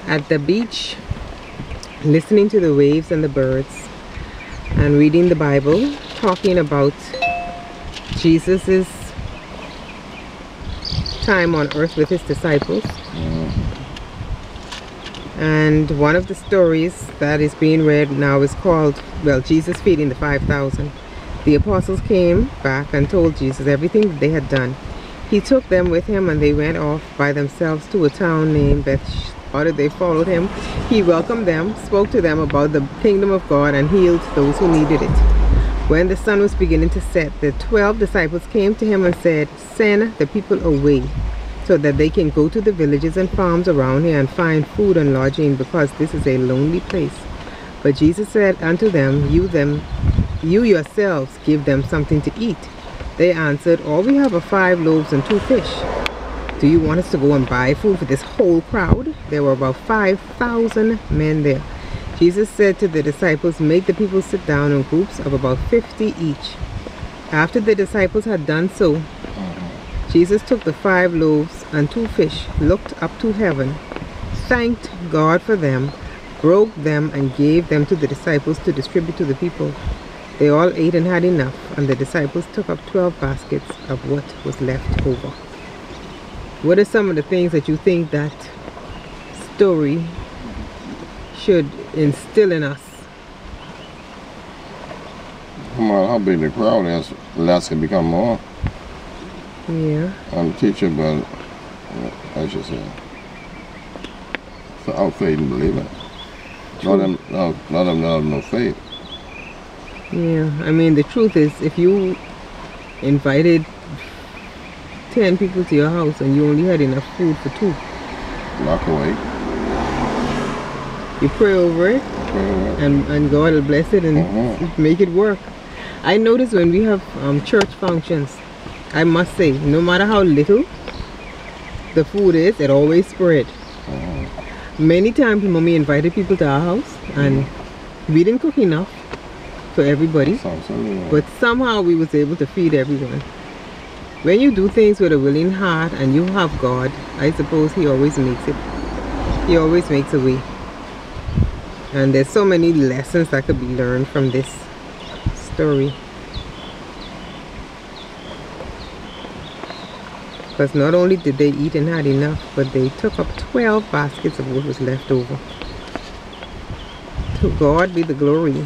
at the beach, listening to the waves and the birds, and reading the Bible, talking about Jesus's time on earth with his disciples. And one of the stories that is being read now is called, well, Jesus feeding the 5,000. The apostles came back and told Jesus everything that they had done. He took them with him, and they went off by themselves to a town named Bethsaida. They followed him. He welcomed them, spoke to them about the kingdom of God, and healed those who needed it. When the sun was beginning to set, the 12 disciples came to him and said, "Send the people away, so that they can go to the villages and farms around here and find food and lodging, because this is a lonely place." But Jesus said unto them, You yourselves give them something to eat. They answered, "All we have are 5 loaves and 2 fish. Do you want us to go and buy food for this whole crowd?" There were about 5,000 men there. Jesus said to the disciples, "Make the people sit down in groups of about 50 each." After the disciples had done so, Jesus took the 5 loaves and 2 fish, looked up to heaven, thanked God for them, broke them, and gave them to the disciples to distribute to the people. They all ate and had enough, and the disciples took up 12 baskets of what was left over. What are some of the things that you think that story should instill in us? No matter how big the crowd is, less can become more. Yeah. I'm teaching about, I should say, without faith and believing. Not them have no faith. Yeah, I mean, the truth is, if you invited 10 people to your house and you only had enough food for 2, Walk away. you pray over it, and God will bless it and make it work. I notice when we have church functions, I must say, no matter how little the food is, it always spread. Many times Mommy invited people to our house, and we didn't cook enough for everybody, but somehow we was able to feed everyone. When you do things with a willing heart and you have God, I suppose He always makes it. He always makes a way. And there's so many lessons that could be learned from this story. Because not only did they eat and had enough, but they took up 12 baskets of what was left over. To God be the glory.